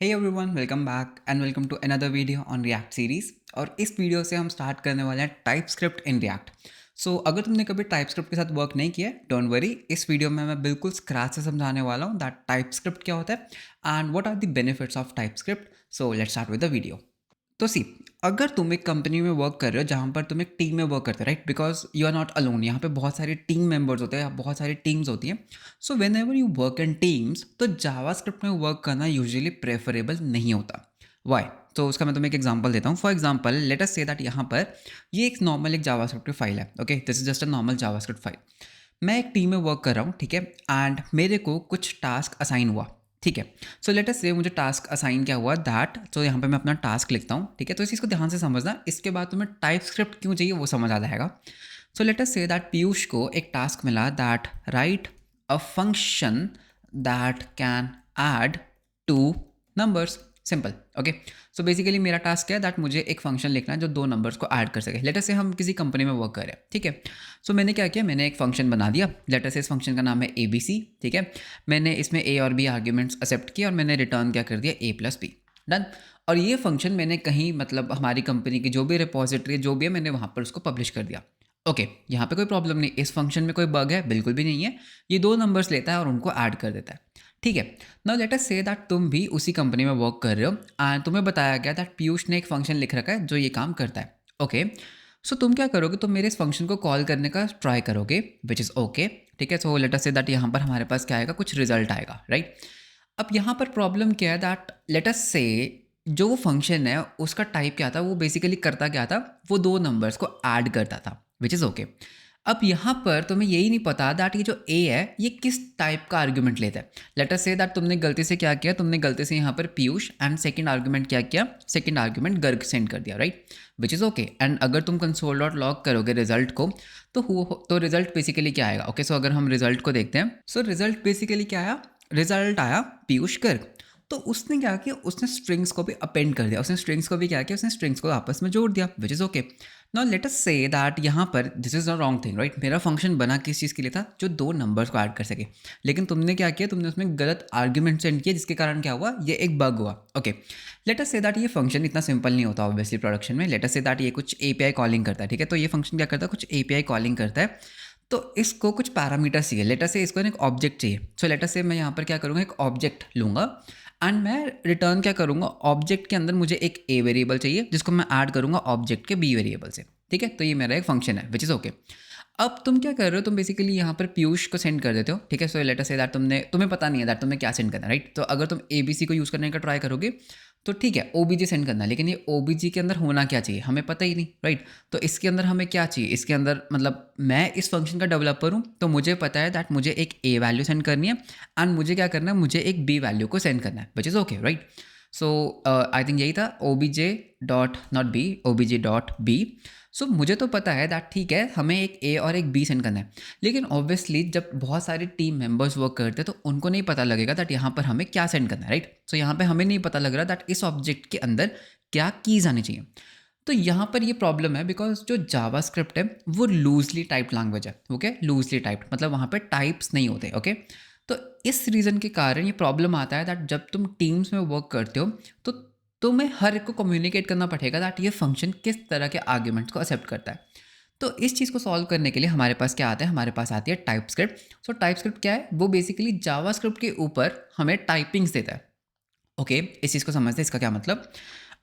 Hey everyone, welcome back and welcome to another video on React series. और इस video से हम start करने वाले हैं टाइपस्क्रिप्ट इन रिएक्ट। सो अगर तुमने कभी टाइपस्क्रिप्ट के साथ वर्क नहीं किया है, डोंट वरी, इस वीडियो में मैं बिल्कुल स्क्रैच से समझाने वाला हूँ दैट टाइपस्क्रिप्ट क्या होता है and what are the benefits of TypeScript. So let's start with the video. तो सी, अगर तुम एक कंपनी में वर्क कर रहे हो जहाँ पर तुम एक टीम में वर्क करते हो, right, because you are not alone, यहाँ पे बहुत सारे टीम मेंबर्स होते हैं, बहुत सारी टीम्स होती हैं। So when ever you work in teams, तो जावास्क्रिप्ट में वर्क करना यूजुअली प्रेफरेबल नहीं होता। वाई? तो उसका मैं तुम्हें एक एग्जांपल देता हूँ। For example, late us say that यहाँ पर ये एक नॉर्मल एक जावास्क्रिप्ट की फाइल है। Okay, this is just a normal JavaScript file. मैं एक टीम में वर्क कर रहा हूँ, ठीक है, एंड मेरे को कुछ टास्क असाइन हुआ। ठीक है, सो लेट अस से मुझे टास्क असाइन क्या हुआ दैट, तो यहाँ पे मैं अपना टास्क लिखता हूँ। ठीक है, तो इस चीज़ को ध्यान से समझना, इसके बाद तुम्हें टाइप स्क्रिप्ट क्यों चाहिए वो समझ आ जाएगा। So let us say that Piyush को एक टास्क मिला that right a function that can add two numbers. Simple. Okay, so basically मेरा टास्क क्या है दैट मुझे एक फंक्शन लिखना है जो दो नंबर्स को ऐड कर सके। लेट अस से हम किसी कंपनी में वर्क कर रहे हैं, ठीक है। सो मैंने क्या किया, मैंने एक फंक्शन बना दिया। लेट अस से इस फंक्शन का नाम है ABC। ठीक है, मैंने इसमें A और B आर्ग्यूमेंट्स एक्सेप्ट किए और मैंने रिटर्न क्या कर दिया, A+B। डन। और ये फंक्शन मैंने कहीं, मतलब हमारी कंपनी की जो भी रिपोजिटरी जो भी है, मैंने वहाँ पर उसको पब्लिश कर दिया। ओके, यहाँ पे कोई प्रॉब्लम नहीं, इस फंक्शन में कोई बग है बिल्कुल भी नहीं है। ये दो नंबर्स लेता है और उनको ऐड कर देता है। ठीक है, now let us say that तुम भी उसी कंपनी में वर्क कर रहे हो एंड तुम्हें बताया गया दैट पीयूष ने एक फंक्शन लिख रखा है जो ये काम करता है। ओके, सो तुम क्या करोगे, तुम मेरे इस फंक्शन को कॉल करने का ट्राई करोगे, विच इज़ ओके। ठीक है, so let us say that यहाँ पर हमारे पास क्या आएगा, कुछ रिजल्ट आएगा, राइट। अब यहाँ पर प्रॉब्लम क्या है दैट लेट अस से जो वो फंक्शन है उसका टाइप क्या था, वो बेसिकली करता क्या था, वो दो नंबर्स को ऐड करता था, विच इज़ ओके। अब यहाँ पर तुम्हें यही नहीं पता दैट ये जो A है ये किस टाइप का आर्गुमेंट लेता है। लेट अस से दैट तुमने गलती से क्या किया, तुमने गलती से यहाँ पर पीयूष एंड सेकंड आर्गुमेंट क्या किया, सेकंड आर्गुमेंट गर्ग सेंड कर दिया, right, which is okay. And अगर तुम कंसोल डॉट लॉग करोगे रिजल्ट को, तो रिजल्ट बेसिकली क्या आएगा। ओके, सो अगर हम रिजल्ट को देखते हैं, सो रिजल्ट बेसिकली क्या आया, रिजल्ट आया पीयूष गर्ग। तो उसने क्या किया, उसने स्ट्रिंग्स को भी अपेंड कर दिया, उसने स्ट्रिंग्स को भी क्या किया, उसने स्ट्रिंग्स को आपस में जोड़ दिया, which is okay. Now let us say that यहाँ पर this is the wrong thing, right. मेरा फंक्शन बना किस चीज़ के लिए था, जो दो नंबर्स को ऐड कर सके, लेकिन तुमने क्या किया, तुमने उसमें गलत आर्ग्यूमेंट सेंड किया, जिसके कारण क्या हुआ, ये एक बग हुआ। Okay, late us say that ये फंक्शन इतना सिंपल नहीं होता ऑब्वियसली प्रोडक्शन में। लेट अस से दैट ये कुछ API कॉलिंग करता है, ठीक है। तो ये फंक्शन क्या करता है, कुछ API कॉलिंग करता है। तो इसको कुछ पैरामीटर्स चाहिए, लेट अस से इसको एक ऑब्जेक्ट चाहिए। सो लेट अस से मैं यहाँ पर क्या करूँगा, एक ऑब्जेक्ट लूँगा एंड मैं रिटर्न क्या करूँगा, ऑब्जेक्ट के अंदर मुझे एक A वेरिएबल चाहिए जिसको मैं ऐड करूँगा ऑब्जेक्ट के B वेरिएबल से। ठीक है, तो ये मेरा एक फंक्शन है, विच इज़ ओके। अब तुम क्या कर रहे हो, तुम बेसिकली यहाँ पर पीयूष को सेंड कर देते हो। ठीक है, so let us say that तुम्हें पता नहीं है दैट तुम्हें क्या सेंड करना है, राइट। तो अगर तुम ABC को यूज़ करने का ट्राई करोगे तो ठीक है, OBJ सेंड करना है, लेकिन ये OBJ के अंदर होना क्या चाहिए हमें पता ही नहीं, राइट। तो इसके अंदर हमें क्या चाहिए, इसके अंदर मतलब मैं इस फंक्शन का डेवलपर हूँ, तो मुझे पता है दैट मुझे एक A वैल्यू सेंड करनी है एंड मुझे क्या करना है, मुझे एक B वैल्यू को सेंड करना है, which is okay, right. So I think यही था, OBJ dot not B, OBJ dot B। सो मुझे तो पता है दैट ठीक है, हमें एक A और एक B सेंड करना है, लेकिन ऑब्वियसली जब बहुत सारे टीम मेंबर्स वर्क करते हैं तो उनको नहीं पता लगेगा दैट यहाँ पर हमें क्या सेंड करना है, राइट। सो यहाँ पे हमें नहीं पता लग रहा दैट इस ऑब्जेक्ट के अंदर क्या कीज आनी चाहिए। तो यहाँ पर ये प्रॉब्लम है बिकॉज जो जावास्क्रिप्ट है वो लूजली टाइप्ड लैंग्वेज है। ओके, लूजली टाइप्ड मतलब वहाँ पे टाइप्स नहीं होते। ओके, तो इस रीज़न के कारण ये प्रॉब्लम आता है दैट जब तुम टीम्स में वर्क करते हो तो तुम्हें हर एक को कम्युनिकेट करना पड़ेगा दैट ये फंक्शन किस तरह के आर्ग्यूमेंट्स को एक्सेप्ट करता है। तो इस चीज़ को सॉल्व करने के लिए हमारे पास क्या आता है, हमारे पास आती है टाइपस्क्रिप्ट। सो टाइपस्क्रिप्ट क्या है, वो बेसिकली जावास्क्रिप्ट के ऊपर हमें टाइपिंग्स देता है। ओके, इस चीज़ को समझते हैं, इसका क्या मतलब।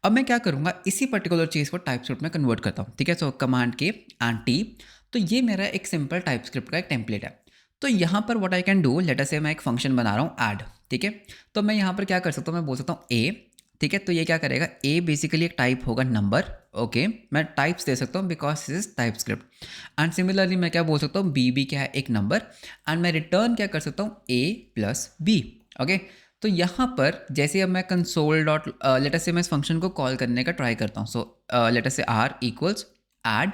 अब मैं क्या करूँगा, इसी पर्टिकुलर चीज़ को टाइपस्क्रिप्ट में कन्वर्ट करता हूँ। ठीक है, सो कमांड के एंड T। तो ये मेरा एक सिंपल टाइपस्क्रिप्ट का एक टेम्पलेट है। तो यहाँ पर what I can do, late us से मैं एक फंक्शन बना रहा हूँ ऐड। ठीक है, तो मैं यहाँ पर क्या कर सकता हूँ, मैं बोल सकता हूँ A। ठीक है, तो ये क्या करेगा, A बेसिकली एक टाइप होगा नंबर। ओके, मैं टाइप्स दे सकता हूँ because this is TypeScript. And similarly मैं क्या बोल सकता हूँ, B भी क्या है, एक नंबर। एंड मैं रिटर्न क्या कर सकता हूँ, A+B। ओके, तो यहाँ पर जैसे अब मैं कंसोल डॉट लेट अस से मैं इस फंक्शन को कॉल करने का ट्राई करता हूँ। सो लेट अस से R इक्वल्स ऐड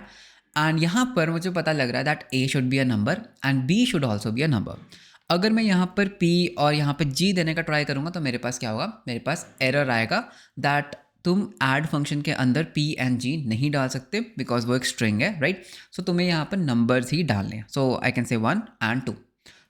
एंड यहाँ पर मुझे पता लग रहा है that A should be a number and B should also be a number. अगर मैं यहाँ पर P और यहाँ पर G देने का ट्राई करूँगा तो मेरे पास क्या होगा, मेरे पास एरर आएगा दैट तुम ऐड फंक्शन के अंदर P एंड G नहीं डाल सकते बिकॉज वो एक स्ट्रिंग है, राइट। सो तुम्हें यहाँ पर नंबर्स ही डालने हैं। सो I can say 1 and 2।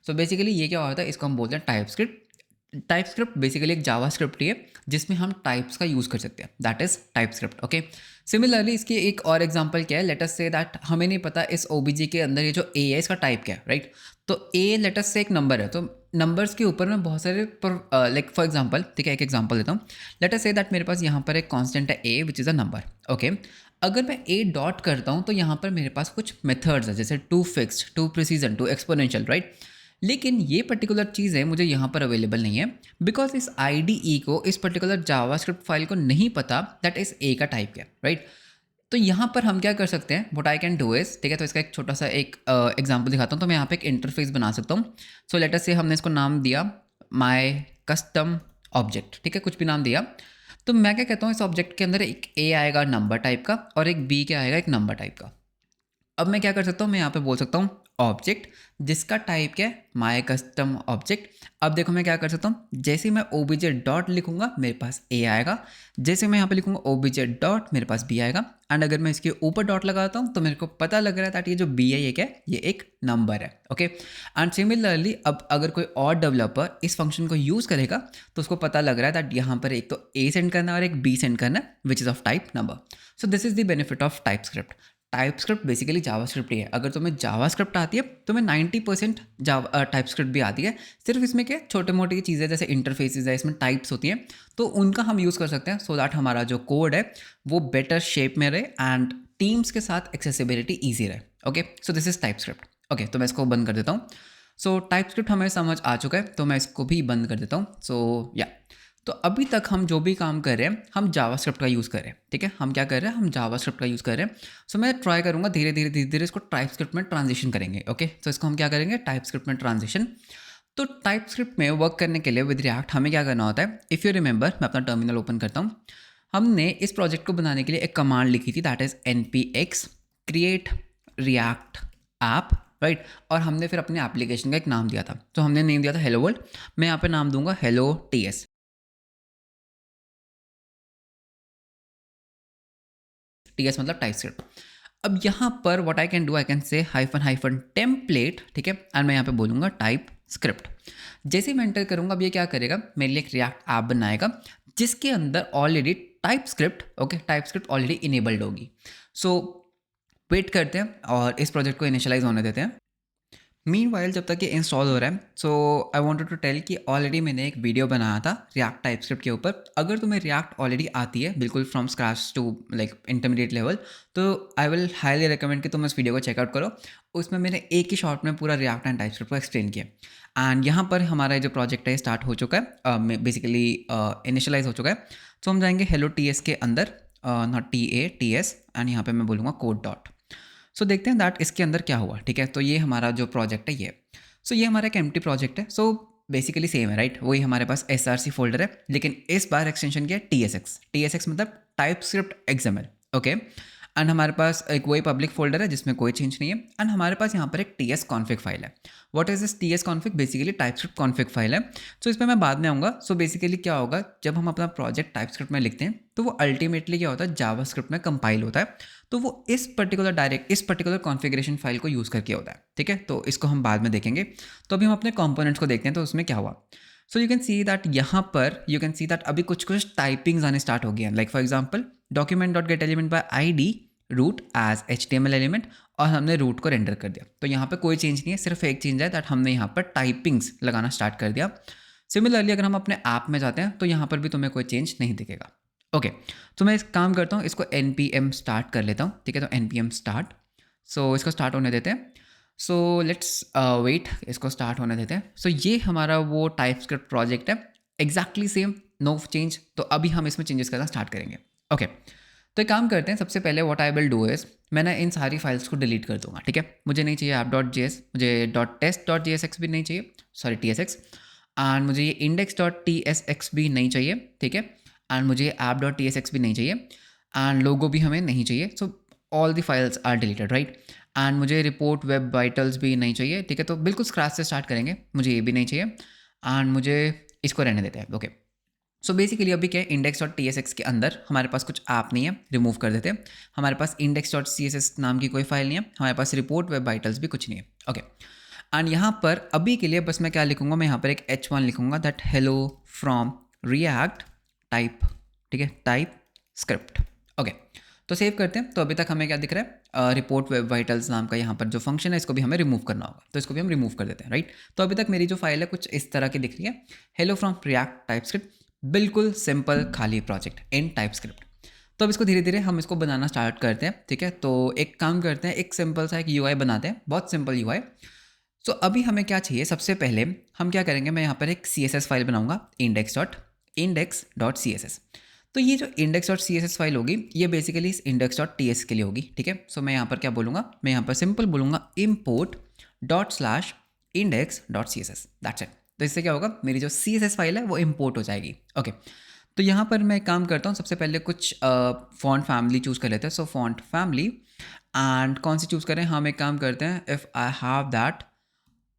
So basically ये क्या होता है, इसको हम बोलते हैं टाइपस्क्रिप्ट। टाइपस्क्रिप्ट बेसिकली एक जावास्क्रिप्ट ही है जिसमें हम टाइप्स का यूज़ कर सकते हैं, that is TypeScript. Okay, similarly इसकी एक और एग्जांपल क्या है, लेट अस से दैट हमें नहीं पता इस ओबीजे के अंदर ये जो ए है इसका टाइप क्या है, राइट। तो ए लेट अस से एक नंबर है, तो नंबर्स के ऊपर में बहुत सारे लाइक फॉर एग्जांपल, ठीक है, एक एग्जांपल देता हूँ। लेट अस से दैट मेरे पास यहाँ पर एक कांस्टेंट है A which is a number. Okay, अगर मैं ए डॉट करता हूँ तो यहाँ पर मेरे पास कुछ मेथड्स है, जैसे to fixed, to precision, to exponential, right. लेकिन ये पर्टिकुलर चीज़ है मुझे यहाँ पर अवेलेबल नहीं है, बिकॉज इस IDE को, इस पर्टिकुलर जावास्क्रिप्ट फाइल को नहीं पता दैट इस ए का टाइप क्या है, राइट। तो यहाँ पर हम क्या कर सकते हैं, what I can do is, ठीक है, तो इसका एक छोटा सा एक एग्जांपल दिखाता हूँ। तो मैं यहाँ पे एक इंटरफेस बना सकता हूँ। सो लेट अस से हमने इसको नाम दिया माय कस्टम ऑब्जेक्ट, ठीक है, कुछ भी नाम दिया। तो मैं क्या कहता हूँ, इस ऑब्जेक्ट के अंदर एक ए आएगा नंबर टाइप का और एक बी क्या आएगा, एक नंबर टाइप का। अब मैं क्या कर सकता हूँ, मैं यहाँ पे बोल सकता हूँ ऑब्जेक्ट जिसका टाइप क्या है, माय कस्टम ऑब्जेक्ट। अब देखो मैं क्या कर सकता हूँ, जैसे मैं ओबीजे डॉट लिखूंगा मेरे पास ए आएगा, जैसे मैं यहाँ पे लिखूंगा ओबीजे डॉट मेरे पास बी आएगा। एंड अगर मैं इसके ऊपर डॉट लगाता हूँ तो मेरे को पता लग रहा है दैट ये जो बी है ये क्या है, ये एक नंबर है। ओके, एंड सिमिलरली अब अगर कोई और डेवलपर इस फंक्शन को यूज़ करेगा तो उसको पता लग रहा है दैट यहाँ पर एक तो ए सेंड करना है और एक बी सेंड करना है which is of type number. So this is the benefit of TypeScript. TypeScript basically JavaScript ही है। अगर तुम्हें जावास्क्रिप्ट आती है तुम्हें 90% टाइपस्क्रिप्ट भी आती है। सिर्फ इसमें क्या छोटे मोटी चीज़ें जैसे इंटरफेसेस है, इसमें टाइप्स होती हैं, तो उनका हम यूज़ कर सकते हैं सो दैट हमारा जो कोड है वो बेटर शेप में रहे एंड टीम्स के साथ एक्सेसिबिलिटी ईजी रहे। Okay, so this is TypeScript. Okay, तो मैं इसको बंद कर देता हूँ। सो टाइपस्क्रिप्ट हमें समझ आ चुका है, तो मैं इसको भी बंद कर देता हूँ। सो या तो अभी तक हम जो भी काम कर रहे हैं हम जावास्क्रिप्ट का यूज़ कर रहे हैं, ठीक है, हम क्या कर रहे हैं, हम जावास्क्रिप्ट का यूज़ कर रहे हैं। सो मैं ट्राई करूँगा धीरे धीरे इसको टाइपस्क्रिप्ट में ट्रांजिशन करेंगे। ओके, तो इसको हम क्या करेंगे, टाइपस्क्रिप्ट में ट्रांजिशन। तो टाइपस्क्रिप्ट में वर्क करने के लिए विद रिएक्ट हमें क्या करना होता है, इफ़ यू रिमेंबर, मैं अपना टर्मिनल ओपन करता हूँ। हमने इस प्रोजेक्ट को बनाने के लिए एक कमांड लिखी थी that is npx create react app, right. और हमने फिर अपने एप्लीकेशन का एक नाम दिया था, तो हमने नेम दिया था हेलो वर्ल्ड। मैं यहाँ पे नाम दूंगा हेलो टीएस, टीएस मतलब टाइपस्क्रिप्ट। अब यहाँ पर what I can do, I can say hyphen hyphen template, ठीक है, एंड मैं यहाँ पे बोलूँगा टाइप स्क्रिप्ट। जैसे ही मैं एंटर करूँगा अब ये क्या करेगा, मेरे लिए एक रिएक्ट ऐप बनाएगा जिसके अंदर already type script, okay, type script already enabled होगी। सो वेट करते हैं और इस प्रोजेक्ट को इनिशियलाइज होने देते हैं। मीनवाइल जब तक ये इंस्टॉल हो रहा है, सो आई वांटेड टू टेल कि ऑलरेडी मैंने एक वीडियो बनाया था रिएक्ट टाइपस्क्रिप्ट के ऊपर। अगर तुम्हें रिएक्ट ऑलरेडी आती है बिल्कुल from scratch to like intermediate level, तो आई विल हाईली रिकमेंड कि तुम इस वीडियो को चेकआउट करो। उसमें मैंने एक ही शॉर्ट में पूरा रिएक्ट एंड टाइपस्क्रिप्ट को एक्सप्लेन किया। एंड यहाँ पर हमारा जो प्रोजेक्ट है स्टार्ट हो चुका है, बेसिकली इनिशियलाइज हो चुका है। तो हम जाएंगे हेलो टीएस के अंदर, नॉट TATS, एंड यहाँ पर मैं बोलूँगा कोड डॉट। सो देखते हैं दैट इसके अंदर क्या हुआ, ठीक है। तो ये हमारा जो प्रोजेक्ट है ये, सो ये हमारा एक एम्प्टी प्रोजेक्ट है। सो बेसिकली सेम है, राइट, वही हमारे पास SRC फोल्डर है, लेकिन इस बार एक्सटेंशन किया TSX मतलब टाइपस्क्रिप्ट XML। ओके, एंड हमारे पास एक वही पब्लिक फोल्डर है जिसमें कोई चेंज नहीं है। एंड हमारे पास यहाँ पर एक TS कॉन्फिग फाइल है। What is this TS config, basically TypeScript config file है। सो इस पर मैं बाद में आऊँगा। सो बेसिकली क्या होगा, जब हम अपना प्रोजेक्ट टाइपस्क्रिप्ट में लिखते हैं तो वो अल्टीमेटली क्या होता है, जावास्क्रिप्ट में कंपाइल होता है। तो वो इस पर्टिकुलर कॉन्फ़िगरेशन फाइल को यूज़ करके होता है, ठीक है। तो इसको हम बाद में देखेंगे। तो अभी हम अपने कंपोनेंट्स को देखते हैं तो उसमें क्या हुआ। सो यू कैन सी दैट यहाँ पर यू कैन सी दैट अभी कुछ टाइपिंग्स आने स्टार्ट हो गए हैं। Like for example document dot get element by ID root as HTML element, और हमने रूट को रेंडर कर दिया। तो यहाँ पे कोई चेंज नहीं है, सिर्फ एक चेंज है दैट हमने यहाँ पर टाइपिंग्स लगाना स्टार्ट कर दिया। सिमिलरली अगर हम अपने ऐप में जाते हैं तो यहाँ पर भी तुम्हें कोई चेंज नहीं दिखेगा। ओके, तो मैं इस काम करता हूँ, इसको npm स्टार्ट कर लेता हूँ, ठीक है। तो npm स्टार्ट, सो इसको स्टार्ट होने देते हैं। सो लेट्स वेट, इसको स्टार्ट होने देते हैं। सो ये हमारा वो टाइपस्क्रिप्ट प्रोजेक्ट है, एग्जैक्टली सेम, नो चेंज। तो अभी हम इसमें चेंजेस करना स्टार्ट करेंगे। ओके, तो एक काम करते हैं, सबसे पहले what I will do is मैं ना इन सारी फाइल्स को डिलीट कर दूंगा, ठीक है। मुझे नहीं चाहिए app.js, मुझे .test.jsx भी नहीं चाहिए, सॉरी TSX, एंड मुझे ये index.tsx भी नहीं चाहिए, ठीक है। एंड मुझे app.tsx भी नहीं चाहिए, एंड लोगो भी हमें नहीं चाहिए। So all the files are deleted, right. And मुझे रिपोर्ट वेब वाइटल्स भी नहीं चाहिए, ठीक है। तो बिल्कुल स्क्रैच से स्टार्ट करेंगे, मुझे ये भी नहीं चाहिए, एंड मुझे इसको रहने देते हैं। ओके, सो बेसिकली अभी क्या है, index.tsx के अंदर हमारे पास कुछ ऐप नहीं है, रिमूव कर देते हैं। हमारे पास index.css नाम की कोई फाइल नहीं है, हमारे पास रिपोर्ट वेब वाइटल्स भी कुछ नहीं है। ओके, एंड यहाँ पर अभी के लिए बस मैं क्या लिखूंगा, मैं यहाँ पर एक h1 लिखूंगा, that hello from react type, ठीक है, टाइप स्क्रिप्ट। ओके, तो सेव करते हैं। तो अभी तक हमें क्या दिख रहा है, रिपोर्ट वेब वाइटल्स नाम का यहाँ पर जो फंक्शन है, इसको भी हमें रिमूव करना होगा, तो इसको भी हम रिमूव कर देते हैं, राइट। तो अभी तक मेरी जो फाइल है कुछ इस तरह की दिख रही है, hello from react type script, बिल्कुल सिंपल खाली प्रोजेक्ट इन टाइप स्क्रिप्ट। तो अब इसको धीरे धीरे हम इसको बनाना स्टार्ट करते हैं, ठीक है। तो एक काम करते हैं, एक सिंपल सा एक यूआई बनाते हैं, बहुत सिंपल यूआई। सो अभी हमें क्या चाहिए, सबसे पहले हम क्या करेंगे, मैं यहाँ पर एक CSS फाइल बनाऊंगा, index.css। तो ये जो index.css फाइल होगी, ये बेसिकली इस index.ts के लिए होगी, ठीक है। सो मैं यहाँ पर क्या बोलूँगा, मैं यहाँ पर सिंपल बोलूँगा import./index.css, दैट्स इट। तो इससे क्या होगा, मेरी जो CSS फाइल है वो इम्पोर्ट हो जाएगी। ओके, तो यहाँ पर मैं काम करता हूँ, सबसे पहले कुछ फॉन्ट फैमिली चूज़ कर लेते हैं। सो फॉन्ट फैमिली एंड कौन सी चूज़ करें, हम एक काम करते हैं, इफ़ आई हैव दैट,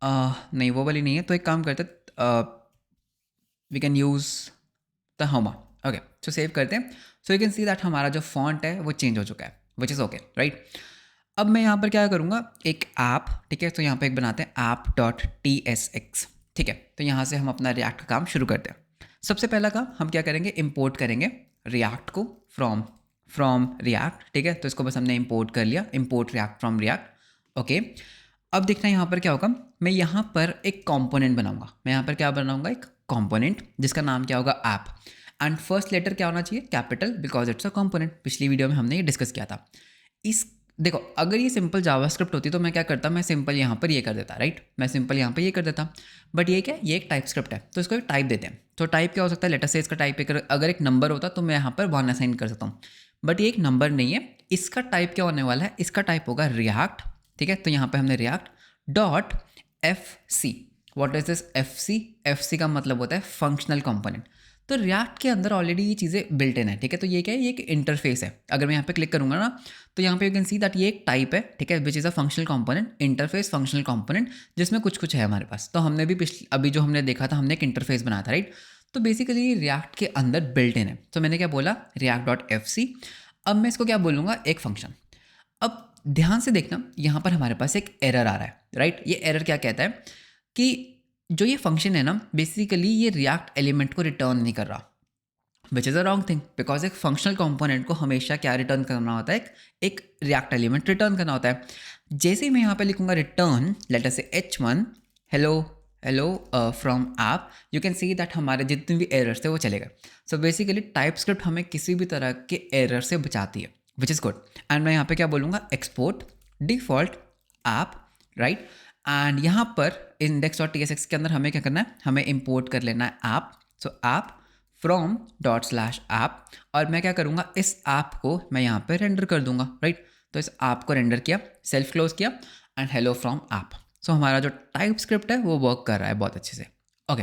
नहीं वो वाली नहीं है, तो एक काम करते हैं, वी कैन यूज़ द होमा। ओके, सो सेव करते हैं। सो यू कैन सी दैट हमारा जो फॉन्ट है वो चेंज हो चुका है, विच इज़ ओके, राइट। अब मैं यहाँ पर क्या करूँगा, एक ऐप, ठीक है, तो यहाँ पे एक बनाते हैं app.tsx, ठीक है। तो यहाँ से हम अपना रिएक्ट का काम शुरू करते हैं। सबसे पहला काम हम क्या करेंगे, इंपोर्ट करेंगे रिएक्ट को फ्रॉम रिएक्ट, ठीक है। तो इसको बस हमने इंपोर्ट कर लिया, import react from react. Okay, अब देखना यहाँ पर क्या होगा, मैं यहाँ पर एक कंपोनेंट बनाऊंगा, मैं यहाँ पर क्या बनाऊंगा, एक कंपोनेंट जिसका नाम क्या होगा, ऐप। एंड फर्स्ट लेटर क्या होना चाहिए, capital, because it's a component. पिछली वीडियो में हमने ये डिस्कस किया था। इस देखो, अगर ये सिंपल जावास्क्रिप्ट होती तो मैं क्या करता, मैं सिंपल यहाँ पर ये कर देता, राइट, मैं सिंपल यहाँ पर ये कर देता। बट ये क्या, ये एक टाइप स्क्रिप्ट है, तो इसको एक टाइप देते हैं। तो टाइप क्या हो सकता है, लेटर से इसका टाइप अगर एक नंबर होता तो मैं यहाँ पर 1 असाइन कर सकता हूँ, बट ये एक नंबर नहीं है। इसका टाइप क्या होने वाला है, इसका टाइप होगा रिएक्ट, ठीक है। तो यहाँ पर हमने react dot FC, what is this FC, FC का मतलब होता है फंक्शनल कंपोनेंट। तो रिएक्ट के अंदर ऑलरेडी ये चीज़ें बिल्ट इन है, ठीक है। तो ये क्या है, ये एक इंटरफेस है। अगर मैं यहाँ पे क्लिक करूँगा ना, तो यहाँ पे यू कैन सी दैट ये एक टाइप है, ठीक है, which is a functional component, interface functional component, जिसमें कुछ कुछ है हमारे पास। तो हमने भी अभी जो हमने देखा था, हमने एक इंटरफेस बनाया था, राइट। तो बेसिकली रिएक्ट के अंदर बिल्ट इन है। तो मैंने क्या बोला, react.fc। अब मैं इसको क्या बोलूँगा, एक फंक्शन। अब ध्यान से देखना, यहाँ पर हमारे पास एक एरर आ रहा है, राइट। ये एरर क्या कहता है कि जो ये फंक्शन है ना, बेसिकली ये रिएक्ट एलिमेंट को रिटर्न नहीं कर रहा, विच is a wrong thing, because एक फंक्शनल कंपोनेंट को हमेशा क्या रिटर्न करना होता है, एक रिएक्ट एलिमेंट रिटर्न करना होता है। जैसे ही मैं यहाँ पे लिखूंगा रिटर्न, लेटर से h1 hello from app, you can see that हमारे जितने भी एरर्स थे वो चलेगा। सो बेसिकली टाइप स्क्रिप्ट हमें किसी भी तरह के एरर से बचाती है, विच इज़ गुड। एंड मैं यहाँ पे क्या बोलूँगा, export default app, right. And यहाँ पर index.tsx के अंदर हमें क्या करना है, हमें इंपोर्ट कर लेना है app. So app from ./app, और मैं क्या करूँगा, इस ऐप को मैं यहाँ पे रेंडर कर दूंगा, राइट। तो इस ऐप को रेंडर किया, सेल्फ क्लोज किया, एंड हेलो फ्रॉम ऐप। सो हमारा जो टाइप स्क्रिप्ट है वो वर्क कर रहा है बहुत अच्छे से। ओके,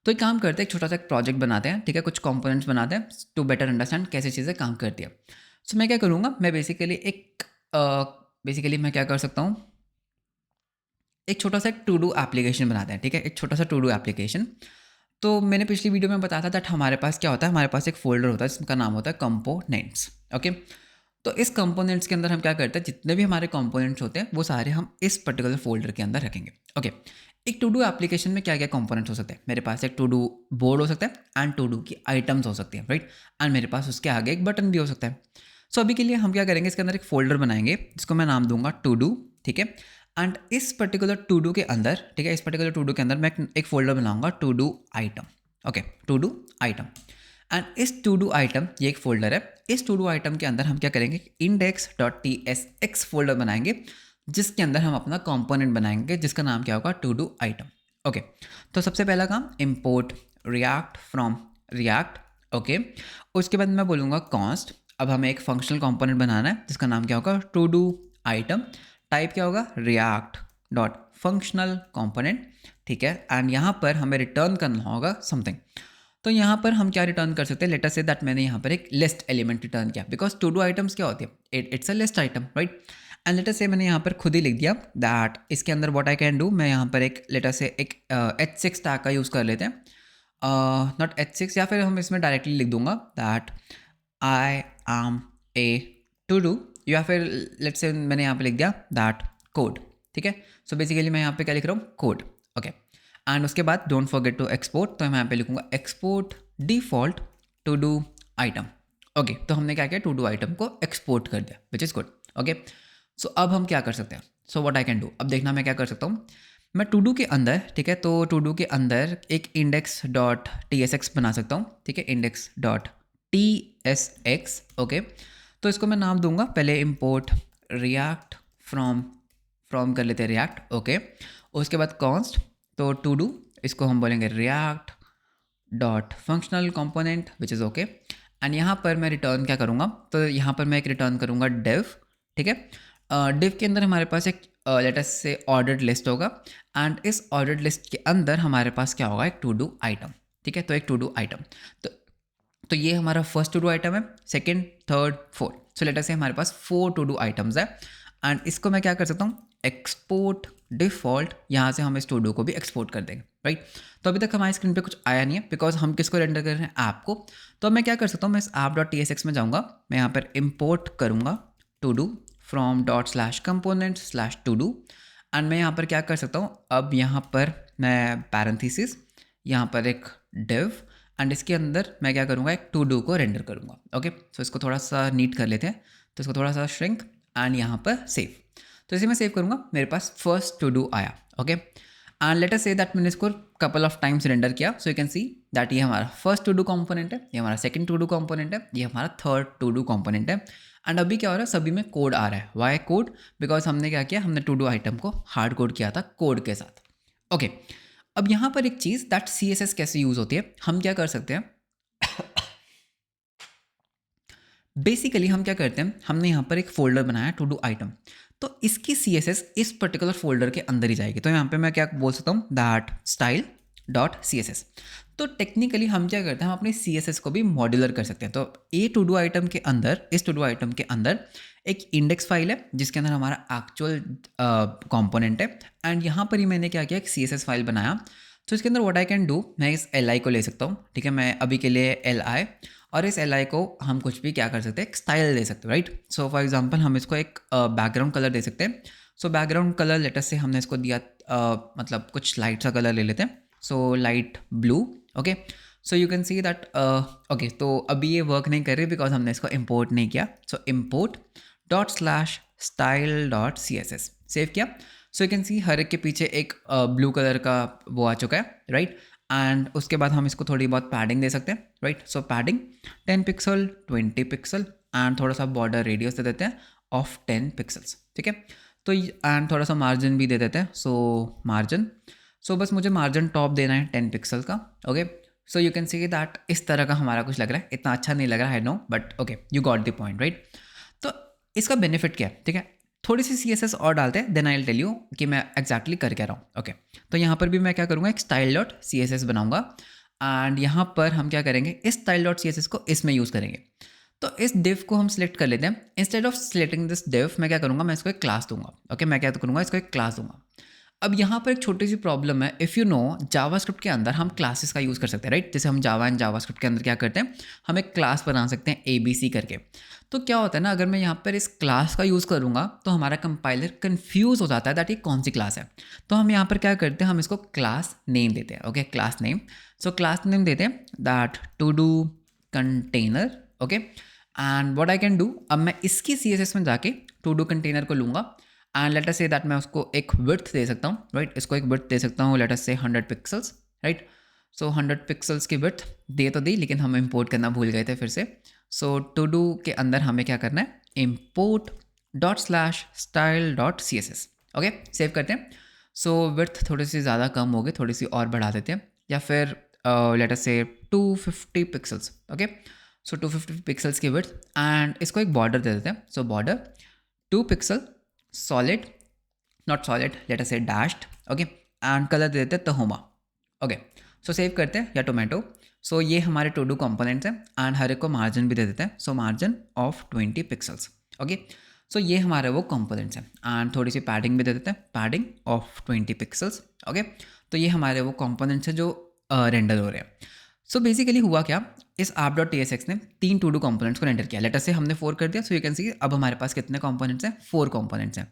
तो एक काम करते हैं, एक छोटा सा एक प्रोजेक्ट बनाते हैं, ठीक है, कुछ कंपोनेंट्स बनाते हैं टू बेटर अंडरस्टैंड कैसे चीज़ें काम करती है। सो मैं क्या करूँगा, मैं बेसिकली मैं क्या कर सकता हूँ, एक छोटा सा टू डू एप्लीकेशन बनाते हैं, ठीक है, एक छोटा सा टू डू एप्लीकेशन। तो मैंने पिछली वीडियो में बताया था दैट हमारे पास क्या होता है, हमारे पास एक फोल्डर होता है जिसका नाम होता है कंपोनेंट्स। ओके, तो इस कंपोनेंट्स के अंदर हम क्या करते हैं, जितने भी हमारे कंपोनेंट्स होते हैं वो सारे हम इस पर्टिकुलर फोल्डर के अंदर रखेंगे। ओके, एक टू डू एप्लीकेशन में क्या क्या कंपोनेंट्स हो सकते हैं, मेरे पास एक टू डू बोर्ड हो सकता है एंड टू डू की आइटम्स हो सकती हैं, राइट। एंड मेरे पास उसके आगे एक बटन भी हो सकता है। सो अभी के लिए हम क्या करेंगे, इसके अंदर एक फोल्डर बनाएंगे जिसको मैं नाम दूंगा टू डू, ठीक है। एंड इस पर्टिकुलर टू डू के अंदर, ठीक है, इस पर्टिकुलर टू डू के अंदर मैं एक फोल्डर बनाऊंगा to do item. Okay, to do item, and इस टू डू आइटम, ये एक फोल्डर है, इस टू डू आइटम के अंदर हम क्या करेंगे, index.tsx फोल्डर बनाएंगे जिसके अंदर हम अपना कंपोनेंट बनाएंगे जिसका नाम क्या होगा, टू डू आइटम। ओके, तो सबसे पहला काम, import react from react. Okay, उसके बाद मैं बोलूँगा कॉन्स्ट। अब हमें एक फंक्शनल कंपोनेंट बनाना है जिसका नाम क्या होगा, टू डू आइटम, टाइप क्या होगा, रिएक्ट डॉट फंक्शनल कंपोनेंट, ठीक है। एंड यहाँ पर हमें रिटर्न करना होगा समथिंग। तो यहाँ पर हम क्या रिटर्न कर सकते हैं, लेट अस से दैट मैंने यहाँ पर एक लिस्ट एलिमेंट रिटर्न किया, बिकॉज टू डू आइटम्स क्या होती है, it's a list item, right. And let us से मैंने यहाँ पर खुद ही लिख दिया दैट इसके अंदर व्हाट आई कैन डू, मैं यहाँ पर एक लेट अस से एक H6 टैग का यूज़ कर लेते हैं, नॉट H6, या फिर हम इसमें डायरेक्टली लिख दूंगा that I am a to do, या फिर लेट्स से मैंने यहाँ पे लिख दिया दैट कोड, ठीक है। सो बेसिकली मैं यहाँ पे क्या लिख रहा हूँ, कोड, ओके। एंड उसके बाद डोंट फॉरगेट टू एक्सपोर्ट, तो मैं यहाँ पे लिखूंगा export default to do item, okay. तो हमने क्या किया, टू डू आइटम को एक्सपोर्ट कर दिया, which is good, okay. So अब हम क्या कर सकते हैं, so what I can do, अब देखना मैं क्या कर सकता हूँ। मैं टू डू के अंदर, ठीक है, तो टू डू के अंदर एक index dot T S x बना सकता हूँ, ठीक है, index dot T S x, okay. तो इसको मैं नाम दूंगा, पहले इम्पोर्ट रिएक्ट फ्रॉम कर लेते हैं रिएक्ट, ओके। उसके बाद कॉन्स्ट, तो टू डू इसको हम बोलेंगे react dot functional component, which is okay. And यहाँ पर मैं रिटर्न क्या करूँगा, तो यहाँ पर मैं एक रिटर्न करूँगा डिव, ठीक है। डिव के अंदर हमारे पास एक लेटेस्ट से ऑर्डर्ड लिस्ट होगा, एंड इस ऑर्डर्ड लिस्ट के अंदर हमारे पास क्या होगा, एक टू डू आइटम, ठीक है। तो एक टू डू आइटम, तो ये हमारा फर्स्ट टू डू आइटम है, सेकंड, थर्ड, फोर्थ। सो लेटर से हमारे पास 4 टू डू आइटम्स है, एंड इसको मैं क्या कर सकता हूँ, एक्सपोर्ट डिफॉल्ट, यहाँ से हम इस टू डू को भी एक्सपोर्ट कर देंगे, राइट। तो अभी तक हमारी स्क्रीन पे कुछ आया नहीं है, बिकॉज हम किसको रेंडर कर रहे हैं, ऐप को। तो मैं क्या कर सकता हूँ, मैं इस app dot T S X में जाऊँगा, मैं यहाँ पर इम्पोर्ट करूँगा to do from dot slash component slash to do, and मैं यहाँ पर क्या कर सकता हूँ, अब यहाँ पर मैं पैरेंथेसिस, यहाँ पर एक डिव, एंड इसके अंदर मैं क्या करूँगा, एक टू डू को रेंडर करूँगा, ओके। सो इसको थोड़ा सा नीट कर लेते हैं, तो इसको थोड़ा सा श्रिंक एंड यहाँ पर सेव। तो इसे मैं सेव करूँगा, मेरे पास फर्स्ट टू डू आया, okay. And let us say that मैंने इसको कपल ऑफ टाइम्स रेंडर किया, so you can see that ये हमारा फर्स्ट टू डू कंपोनेंट है, ये हमारा सेकंड टू डू कंपोनेंट है, ये हमारा थर्ड टू डू कंपोनेंट है। एंड अभी क्या हो रहा है, सभी में कोड आ रहा है, वाई कोड, बिकॉज हमने क्या किया, हमने टू डू आइटम को हार्ड कोड किया था कोड के साथ, ओके। अब यहाँ पर एक चीज़, दैट सी एस एस कैसे यूज़ होती है, हम क्या कर सकते हैं, बेसिकली हम क्या करते हैं, हमने यहाँ पर एक फोल्डर बनाया टू डू आइटम, तो इसकी सी एस एस इस पर्टिकुलर फोल्डर के अंदर ही जाएगी। तो यहाँ पे मैं क्या बोल सकता हूँ, that style dot C S S. तो टेक्निकली हम क्या करते हैं, हम अपनी सी एस एस को भी मॉड्यूलर कर सकते हैं। तो ये टू डू आइटम के अंदर, इस टू डू आइटम के अंदर एक इंडेक्स फाइल है, जिसके अंदर हमारा एक्चुअल कंपोनेंट है, एंड यहाँ पर ही मैंने क्या किया, एक सी एस एस फाइल बनाया। तो इसके अंदर व्हाट आई कैन डू, मैं इस एल आई को ले सकता हूँ, ठीक है, मैं अभी के लिए एल आई, और इस एल आई को हम कुछ भी क्या कर सकते हैं, एक स्टाइल दे सकते हैं, राइट। सो फॉर एग्जांपल हम इसको एक बैकग्राउंड कलर दे सकते हैं। सो बैकग्राउंड कलर लेटेस्ट से हमने इसको दिया, मतलब कुछ लाइट सा कलर ले लेते हैं, so light blue, okay. So you can see that, okay, तो अभी ये वर्क नहीं कर रही बिकॉज हमने इसको इम्पोर्ट नहीं किया। So import dot slash style dot C S S, save किया। सो यू कैन सी हर एक के पीछे एक ब्लू कलर का वो आ चुका है, राइट। एंड उसके बाद हम इसको थोड़ी बहुत पैडिंग दे सकते हैं, right. So padding 10 pixel, 20 pixel, and थोड़ा सा बॉर्डर रेडियस दे देते हैं ऑफ 10 पिक्सल्स, ठीक है। तो एंड थोड़ा सा मार्जिन भी दे देते हैं, सो मार्जिन, सो बस मुझे मार्जिन टॉप देना है 10 पिक्सल का, okay. So you can see that इस तरह का हमारा कुछ लग रहा है, इतना अच्छा नहीं लग रहा है, no, but okay, you got the point, right. तो इसका बेनिफिट क्या है, ठीक है, थोड़ी सी सी एस एस और डालते हैं, then I will tell you कि मैं एक्जैक्टली कर क्या रहा हूँ, ओके। तो यहाँ पर भी मैं क्या करूँगा, एक style dot C S S बनाऊंगा, एंड यहाँ पर हम क्या करेंगे, इस style dot C S S को इसमें यूज़ करेंगे। तो इस div को हम सिलेक्ट कर लेते हैं, instead of selecting this div मैं क्या करूँगा, मैं इसको एक क्लास दूंगा, ओके। मैं क्या करूँगा, इसको एक क्लास दूंगा। अब यहाँ पर एक छोटी सी प्रॉब्लम है, इफ़ यू नो जावास्क्रिप्ट के अंदर हम क्लासेस का यूज़ कर सकते हैं, राइट। जैसे हम जावा एंड जावास्क्रिप्ट के अंदर क्या करते हैं, हम एक क्लास बना सकते हैं ABC करके। तो क्या होता है ना, अगर मैं यहाँ पर इस क्लास का यूज़ करूँगा तो हमारा कंपाइलर कन्फ्यूज़ हो जाता है दैट ये कौन सी क्लास है। तो हम यहाँ पर क्या करते हैं, हम इसको क्लास नेम देते हैं, okay, class name. So class name देते हैं that to do container, okay. And what I can do, अब मैं इसकी CSS में जाके टू डू कंटेनर को लूँगा, and let us say that मैं उसको एक विड्थ दे सकता हूँ, राइट। इसको एक विड्थ दे सकता हूँ, लेट अस से 100 पिक्सल्स, राइट। सो 100 पिक्सल्स की विड्थ दे तो दी, लेकिन हम इंपोर्ट करना भूल गए थे फिर से। सो टू डू के अंदर हमें क्या करना है, import dot slash style dot C S S, okay, save करते हैं। सो विड्थ थोड़ी सी ज़्यादा कम होगी, थोड़ी सी और बढ़ा देते हैं, या फिर late us say 250 pixels, okay. So 250 pixels की विड्थ, एंड इसको एक बॉर्डर दे देते हैं। So border 2 pixel solid, not solid, let us say dashed, okay, and colour दे देते हैं तहोमा, ओके। सो सेव करते हैं, या टोमेटो। सो ये हमारे टू डू कंपोनेंट्स हैं, एंड हर एक को मार्जिन भी दे देते हैं। सो मार्जिन ऑफ 20 पिक्सल्स, ओके। सो ये हमारे वो कंपोनेंट्स हैं, एंड थोड़ी सी पैडिंग भी दे देते हैं, पैडिंग ऑफ 20 पिक्सल्स, ओके। तो ये हमारे वो कंपोनेंट्स हैं जो रेंडर हो रहे हैं। सो बेसिकली हुआ क्या, इस app.tsx ने 3 टू डू कंपोनेंट्स को रेंडर किया। लेटर से हमने 4 कर दिया, सो यू कैन सी अब हमारे पास कितने कंपोनेंट्स हैं, 4 कंपोनेंट्स हैं।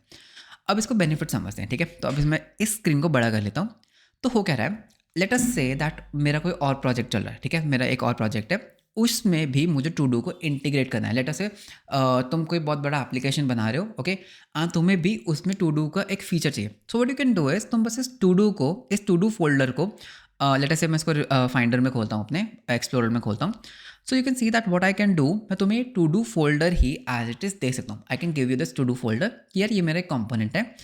अब इसको बेनिफिट समझते हैं, ठीक है। तो अब मैं इस स्क्रीन को बड़ा कर लेता हूँ। तो हो क्या रहा है, लेट अस से दैट मेरा कोई और प्रोजेक्ट चल रहा है, ठीक है। मेरा एक और प्रोजेक्ट है, उसमें भी मुझे टू डू को इंटीग्रेट करना है। लेट अस से तुम कोई बहुत बड़ा एप्लीकेशन बना रहे हो, ओके, तुम्हें भी उसमें टू डू का एक फीचर चाहिए। So what you can do is, तुम बस इस टू डू को, इस टू डू फोल्डर को, लेट अस से मैं इसको फाइंडर में खोलता हूँ, अपने एक्सप्लोरर में खोलता हूँ। So you can see that what I can do, मैं तुम्हें टू डू फोल्डर ही एज इट इज दे सकता हूँ। I can give you this to do folder कि यार ये मेरा एक कंपोनेंट है।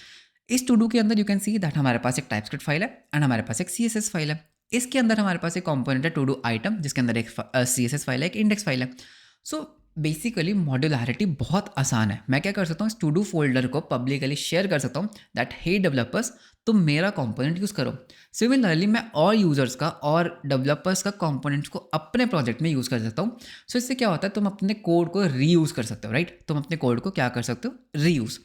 इस टू डू के अंदर यू कैन सी दैट हमारे पास एक टाइपस्क्रिप्ट फाइल है एंड हमारे पास एक CSS फाइल है। इसके अंदर हमारे पास एक कंपोनेंट है टू डू आइटम, जिसके अंदर एक CSS फाइल है, एक इंडेक्स फाइल है। सो बेसिकली मॉड्यूलैरिटी बहुत आसान है। मैं क्या कर सकता हूँ, इस टू डू फोल्डर को पब्लिकली शेयर कर सकता हूँ दैट हे डेवलपर्स, तुम मेरा कंपोनेंट यूज़ करो। सिमिलरली मैं और यूजर्स का और डेवलपर्स का कंपोनेंट्स को अपने प्रोजेक्ट में यूज़ कर सकता हूँ। सो इससे क्या होता है, तुम अपने कोड को रीयूज़ कर सकते हो, राइट। तुम अपने कोड को क्या कर सकते हो, reuse.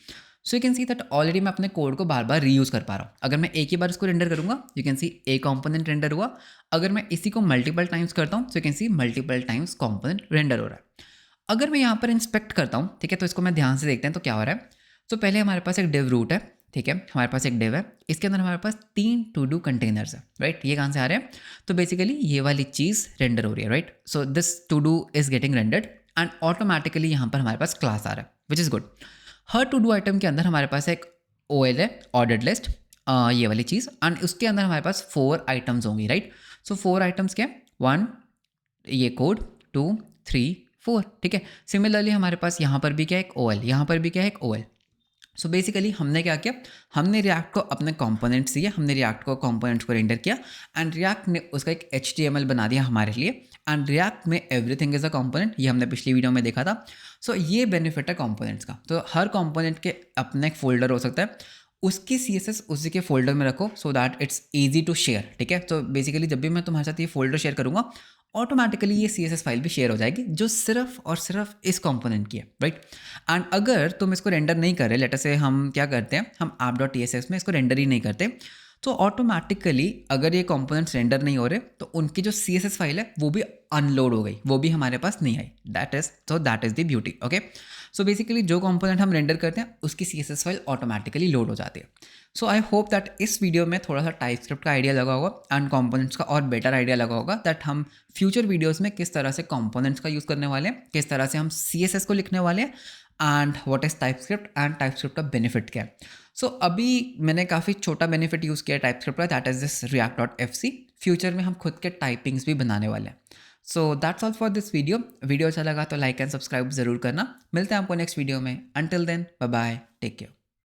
So you can see that already मैं अपने कोड को बार बार रीयूज़ कर पा रहा हूँ। अगर मैं एक ही बार इसको रेंडर करूँगा, you can C A component render हुआ। अगर मैं इसी को मल्टीपल टाइम्स करता हूँ, so you can C multiple times component render हो रहा है। अगर मैं यहाँ पर इंस्पेक्ट करता हूँ, ठीक है, तो इसको मैं ध्यान से देखते हैं तो क्या हो रहा है। तो पहले हमारे पास एक डिव रूट है, ठीक है, हमारे पास एक डिव है, इसके अंदर हमारे पास 3 टू डू कंटेनर्स है, राइट। ये कहाँ से आ रहे हैं, तो बेसिकली ये वाली चीज़ रेंडर हो रही है, right. So this to do is getting rendered and automatically यहाँ पर हमारे पास क्लास आ रहा है, विच इज़ गुड। हर टू डू आइटम के अंदर हमारे पास एक OL है, ऑर्डर्ड लिस्ट, ये वाली चीज़, एंड उसके अंदर हमारे पास 4 आइटम्स होंगी, राइट। सो 4 आइटम्स क्या, 1 ये कोड, 2 3 4, ठीक है। सिमिलरली हमारे पास यहाँ पर भी क्या है, एक OL, यहाँ पर भी क्या है, एक OL। सो बेसिकली हमने क्या किया, हमने रिएक्ट को अपने कंपोनेंट्स दिए, हमने रिएक्ट को कंपोनेंट्स को रेंडर किया एंड रिएक्ट ने उसका एक HTML बना दिया हमारे लिए। एंड रिएक्ट में एवरीथिंग इज अ कंपोनेंट, ये हमने पिछली वीडियो में देखा था। सो ये बेनिफिट है कंपोनेंट्स का। तो हर कंपोनेंट के अपना एक फोल्डर हो सकता है, उसकी CSS उसी के फोल्डर में रखो so that it's easy to share, ठीक है। तो बेसिकली जब भी मैं तुम्हारे साथ ये फोल्डर शेयर करूँगा, ऑटोमेटिकली ये CSS फाइल भी शेयर हो जाएगी, जो सिर्फ और सिर्फ इस कंपोनेंट की है, राइट। एंड अगर तुम इसको रेंडर नहीं कर रहे, लेटर से हम क्या करते हैं, हम app.tsx में इसको रेंडर ही नहीं करते, तो ऑटोमेटिकली अगर ये कंपोनेंट्स रेंडर नहीं हो रहे तो उनकी जो CSS फाइल है वो भी अनलोड हो गई, वो भी हमारे पास नहीं आई। That is the beauty, okay. So basically जो कंपोनेंट हम रेंडर करते हैं उसकी CSS फाइल ऑटोमेटिकली लोड हो जाती है। सो आई होप दैट इस वीडियो में थोड़ा सा टाइपस्क्रिप्ट का आइडिया लगा होगा एंड कंपोनेंट्स का और बेटर आइडिया लगा होगा दैट हम फ्यूचर वीडियोस में किस तरह से कंपोनेंट्स का यूज़ करने वाले हैं, किस तरह से हम CSS को लिखने वाले हैं and what is TypeScript and TypeScript का बेनिफिट क्या है। सो अभी मैंने काफ़ी छोटा बेनिफिट यूज़ किया है टाइपस्क्रिप्ट का, that is this react.fc। Future में हम खुद के टाइपिंग्स भी बनाने वाले हैं। So that's all for this video. Video अच्छा लगा तो लाइक एंड सब्सक्राइब जरूर करना। मिलते हैं आपको नेक्स्ट वीडियो में। Until then bye bye, take care.